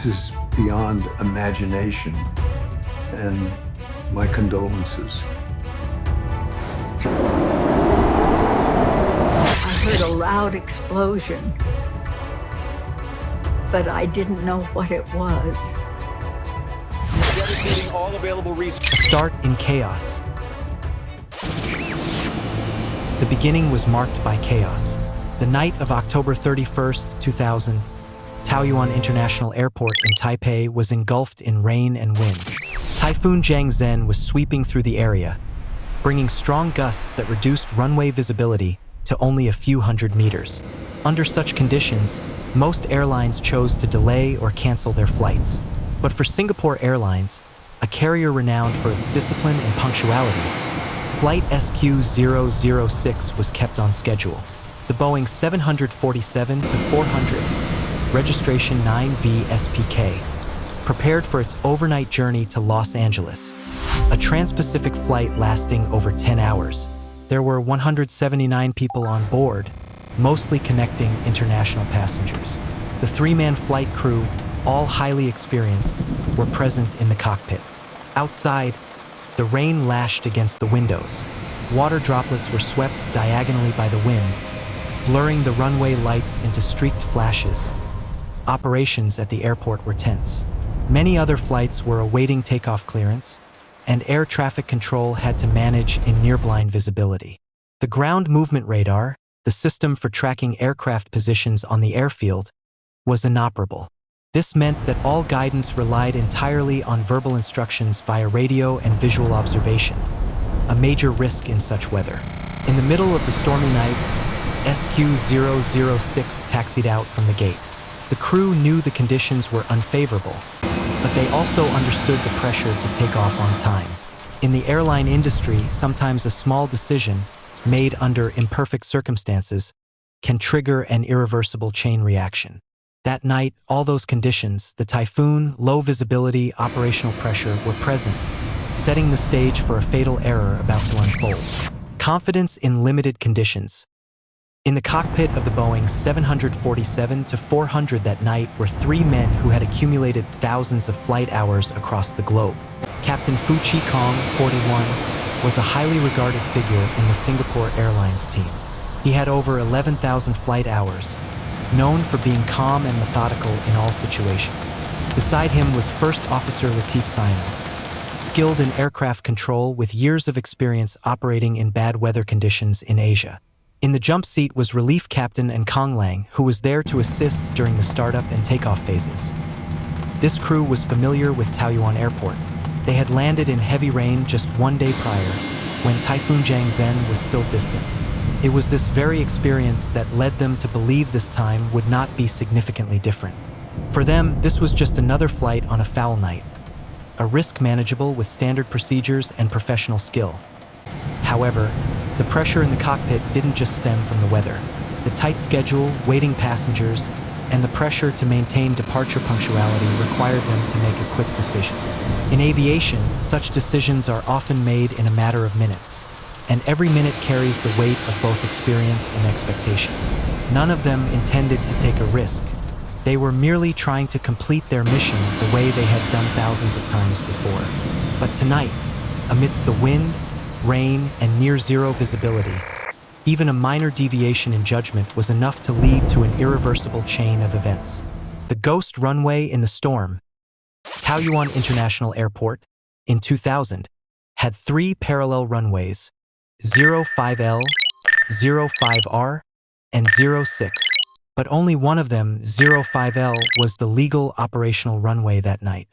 This is beyond imagination, and my condolences. I heard a loud explosion, but I didn't know what it was. Dedicating all available resources. A start in chaos. The beginning was marked by chaos. The night of October 31st, 2000, Taoyuan International Airport in Taipei was engulfed in rain and wind. Typhoon Jiangzen was sweeping through the area, bringing strong gusts that reduced runway visibility to only a few hundred meters. Under such conditions, most airlines chose to delay or cancel their flights. But for Singapore Airlines, a carrier renowned for its discipline and punctuality, Flight SQ006 was kept on schedule. The Boeing 747-400, registration 9V-SPK, prepared for its overnight journey to Los Angeles, a trans-Pacific flight lasting over 10 hours. There were 179 people on board, mostly connecting international passengers. The three-man flight crew, all highly experienced, were present in the cockpit. Outside, the rain lashed against the windows. Water droplets were swept diagonally by the wind, blurring the runway lights into streaked flashes. Operations at the airport were tense. Many other flights were awaiting takeoff clearance, and air traffic control had to manage in near-blind visibility. The ground movement radar, the system for tracking aircraft positions on the airfield, was inoperable. This meant that all guidance relied entirely on verbal instructions via radio and visual observation, a major risk in such weather. In the middle of the stormy night, SQ006 taxied out from the gate. The crew knew the conditions were unfavorable, but they also understood the pressure to take off on time. In the airline industry, sometimes a small decision, made under imperfect circumstances, can trigger an irreversible chain reaction. That night, all those conditions, the typhoon, low visibility, operational pressure, were present, setting the stage for a fatal error about to unfold. Confidence in limited conditions. In the cockpit of the Boeing 747-400 that night were three men who had accumulated thousands of flight hours across the globe. Captain Fu Chi Kong, 41, was a highly regarded figure in the Singapore Airlines team. He had over 11,000 flight hours, known for being calm and methodical in all situations. Beside him was First Officer Latif Saino, skilled in aircraft control with years of experience operating in bad weather conditions in Asia. In the jump seat was Relief Captain and Kong Lang, who was there to assist during the startup and takeoff phases. This crew was familiar with Taoyuan Airport. They had landed in heavy rain just one day prior, when Typhoon Jiangzen was still distant. It was this very experience that led them to believe this time would not be significantly different. For them, this was just another flight on a foul night, a risk manageable with standard procedures and professional skill. However, the pressure in the cockpit didn't just stem from the weather. The tight schedule, waiting passengers, and the pressure to maintain departure punctuality required them to make a quick decision. In aviation, such decisions are often made in a matter of minutes, and every minute carries the weight of both experience and expectation. None of them intended to take a risk. They were merely trying to complete their mission the way they had done thousands of times before. But tonight, amidst the wind, rain, and near-zero visibility, even a minor deviation in judgment was enough to lead to an irreversible chain of events. The ghost runway in the storm. Taoyuan International Airport, in 2000, had three parallel runways, 05L, 05R, and 06, but only one of them, 05L, was the legal operational runway that night.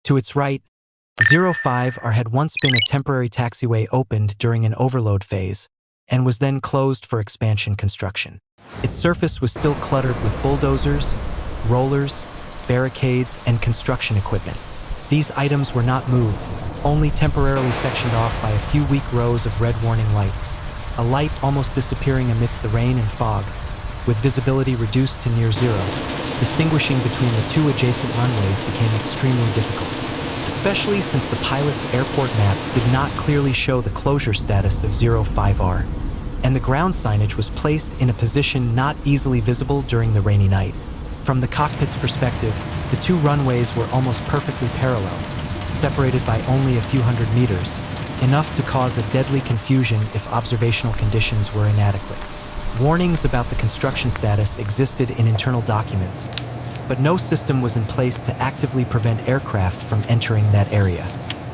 To its right, 05R had once been a temporary taxiway opened during an overload phase and was then closed for expansion construction. Its surface was still cluttered with bulldozers, rollers, barricades, and construction equipment. These items were not moved, only temporarily sectioned off by a few weak rows of red warning lights, a light almost disappearing amidst the rain and fog, with visibility reduced to near zero. Distinguishing between the two adjacent runways became extremely difficult, especially since the pilot's airport map did not clearly show the closure status of 05R, and the ground signage was placed in a position not easily visible during the rainy night. From the cockpit's perspective, The two runways were almost perfectly parallel, separated by only a few hundred meters, enough to cause a deadly confusion if observational conditions were inadequate. Warnings about the construction status existed in internal documents, but no system was in place to actively prevent aircraft from entering that area.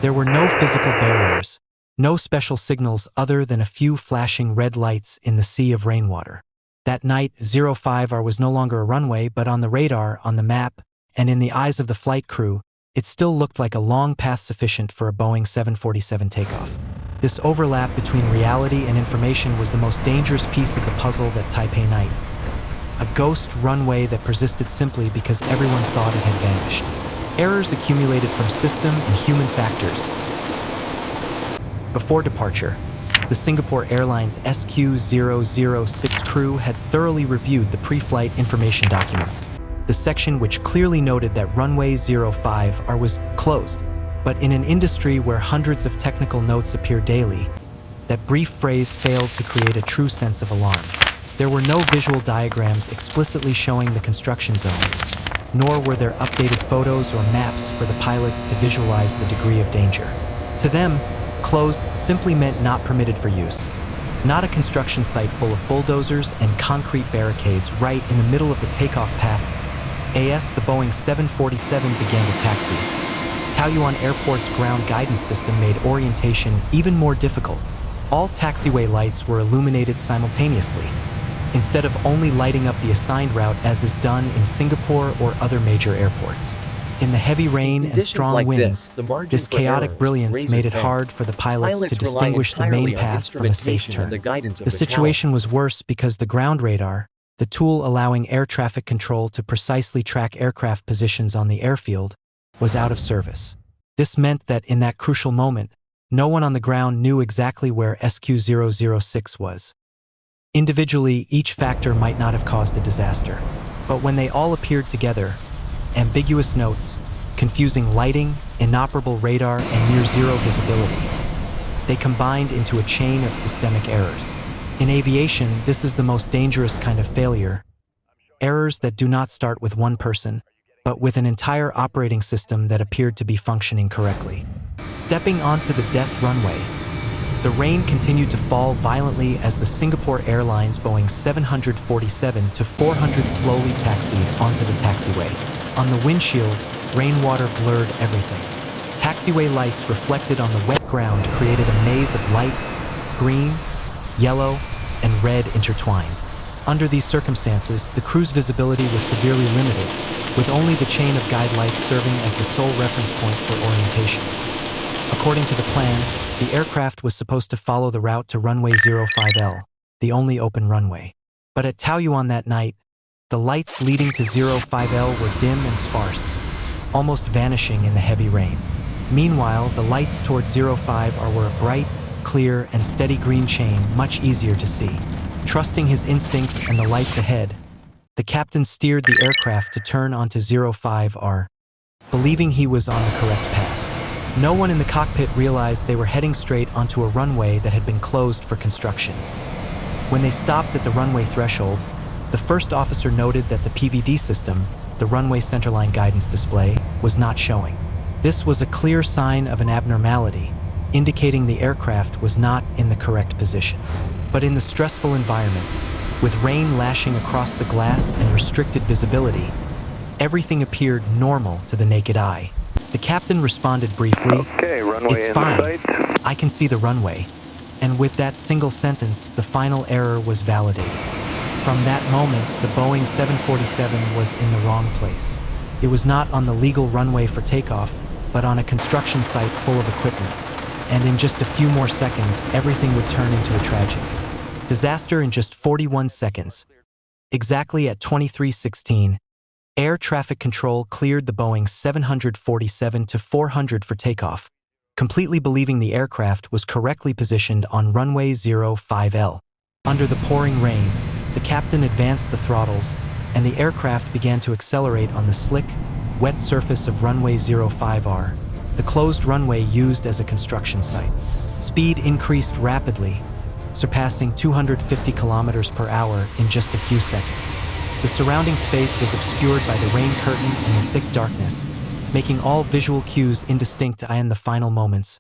There were no physical barriers, no special signals other than a few flashing red lights in the sea of rainwater. That night, 05R was no longer a runway, but on the radar, on the map, and in the eyes of the flight crew, it still looked like a long path sufficient for a Boeing 747 takeoff. This overlap between reality and information was the most dangerous piece of the puzzle that Taipei night. A ghost runway that persisted simply because everyone thought it had vanished. Errors accumulated from system and human factors. Before departure, the Singapore Airlines SQ-006 crew had thoroughly reviewed the pre-flight information documents, the section which clearly noted that runway 05R was closed. But in an industry where hundreds of technical notes appear daily, that brief phrase failed to create a true sense of alarm. There were no visual diagrams explicitly showing the construction zones, nor were there updated photos or maps for the pilots to visualize the degree of danger. To them, closed simply meant not permitted for use. Not a construction site full of bulldozers and concrete barricades right in the middle of the takeoff path. The Boeing 747 began to taxi. Taoyuan Airport's ground guidance system made orientation even more difficult. All taxiway lights were illuminated simultaneously, instead of only lighting up the assigned route as is done in Singapore or other major airports. In the heavy rain and strong winds, this chaotic brilliance made it hard for the pilots to distinguish the main path from a safe turn. The situation was worse because the ground radar, the tool allowing air traffic control to precisely track aircraft positions on the airfield, was out of service. This meant that in that crucial moment, no one on the ground knew exactly where SQ-006 was. Individually, each factor might not have caused a disaster, but when they all appeared together, ambiguous notes, confusing lighting, inoperable radar, and near zero visibility, they combined into a chain of systemic errors. In aviation, this is the most dangerous kind of failure. Errors that do not start with one person, but with an entire operating system that appeared to be functioning correctly. Stepping onto the death runway, the rain continued to fall violently as the Singapore Airlines Boeing 747-400 slowly taxied onto the taxiway. On the windshield, rainwater blurred everything. Taxiway lights reflected on the wet ground created a maze of light, green, yellow, and red intertwined. Under these circumstances, the crew's visibility was severely limited, with only the chain of guide lights serving as the sole reference point for orientation. According to the plan, the aircraft was supposed to follow the route to runway 05L, the only open runway. But at Taoyuan that night, the lights leading to 05L were dim and sparse, almost vanishing in the heavy rain. Meanwhile, the lights toward 05R were a bright, clear, and steady green chain, much easier to see. Trusting his instincts and the lights ahead, the captain steered the aircraft to turn onto 05R, believing he was on the correct path. No one in the cockpit realized they were heading straight onto a runway that had been closed for construction. When they stopped at the runway threshold, the first officer noted that the PVD system, the runway centerline guidance display, was not showing. This was a clear sign of an abnormality, indicating the aircraft was not in the correct position. But in the stressful environment, with rain lashing across the glass and restricted visibility, everything appeared normal to the naked eye. The captain responded briefly, "Okay, runway "It's in fine. sight." I can see the runway." And with that single sentence, the final error was validated. From that moment, the Boeing 747 was in the wrong place. It was not on the legal runway for takeoff, but on a construction site full of equipment. And in just a few more seconds, everything would turn into a tragedy. Disaster in just 41 seconds. Exactly at 23:16, air traffic control cleared the Boeing 747-400 for takeoff, completely believing the aircraft was correctly positioned on runway 05L. Under the pouring rain, the captain advanced the throttles, and the aircraft began to accelerate on the slick, wet surface of runway 05R, the closed runway used as a construction site. Speed increased rapidly, surpassing 250 kilometers per hour in just a few seconds. The surrounding space was obscured by the rain curtain and the thick darkness, making all visual cues indistinct in the final moments.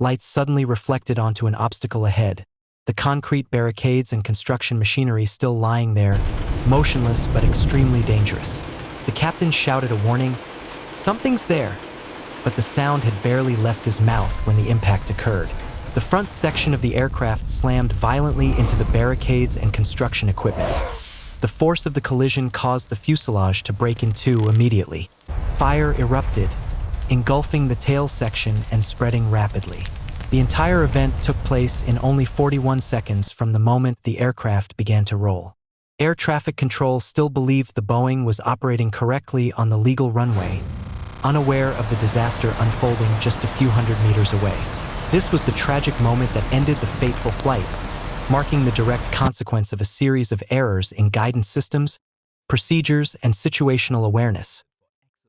Lights suddenly reflected onto an obstacle ahead, the concrete barricades and construction machinery still lying there, motionless but extremely dangerous. The captain shouted a warning, "Something's there!" But the sound had barely left his mouth when the impact occurred. The front section of the aircraft slammed violently into the barricades and construction equipment. The force of the collision caused the fuselage to break in two immediately. Fire erupted, engulfing the tail section and spreading rapidly. The entire event took place in only 41 seconds from the moment the aircraft began to roll. Air traffic control still believed the Boeing was operating correctly on the legal runway, unaware of the disaster unfolding just a few hundred meters away. This was the tragic moment that ended the fateful flight, marking the direct consequence of a series of errors in guidance systems, procedures, and situational awareness.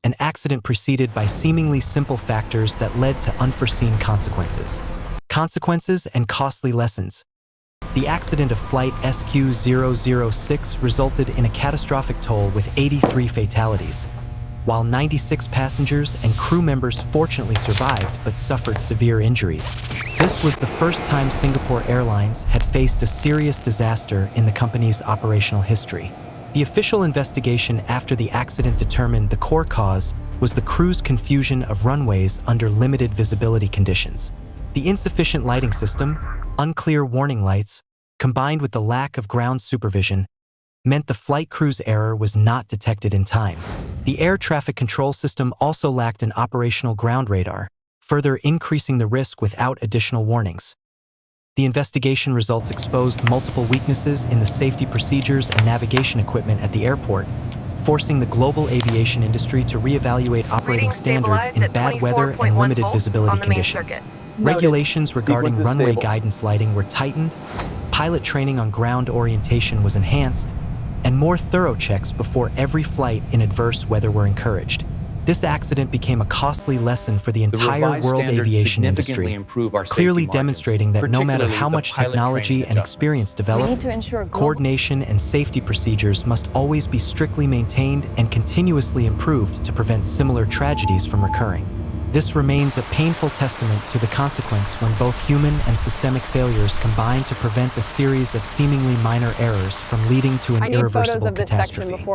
An accident preceded by seemingly simple factors that led to unforeseen consequences. Consequences and costly lessons. The accident of Flight SQ-006 resulted in a catastrophic toll with 83 fatalities, while 96 passengers and crew members fortunately survived but suffered severe injuries. This was the first time Singapore Airlines had faced a serious disaster in the company's operational history. The official investigation after the accident determined the core cause was the crew's confusion of runways under limited visibility conditions. The insufficient lighting system, unclear warning lights, combined with the lack of ground supervision, meant the flight crew's error was not detected in time. The air traffic control system also lacked an operational ground radar, further increasing the risk without additional warnings. The investigation results exposed multiple weaknesses in the safety procedures and navigation equipment at the airport, forcing the global aviation industry to reevaluate operating standards in bad weather and limited visibility conditions. Regulations regarding runway guidance lighting were tightened, pilot training on ground orientation was enhanced, and more thorough checks before every flight in adverse weather were encouraged. This accident became a costly lesson for the entire world aviation industry, clearly demonstrating that no matter how much technology and experience develop, coordination and safety procedures must always be strictly maintained and continuously improved to prevent similar tragedies from recurring. This remains a painful testament to the consequence when both human and systemic failures combine to prevent a series of seemingly minor errors from leading to an irreversible catastrophe.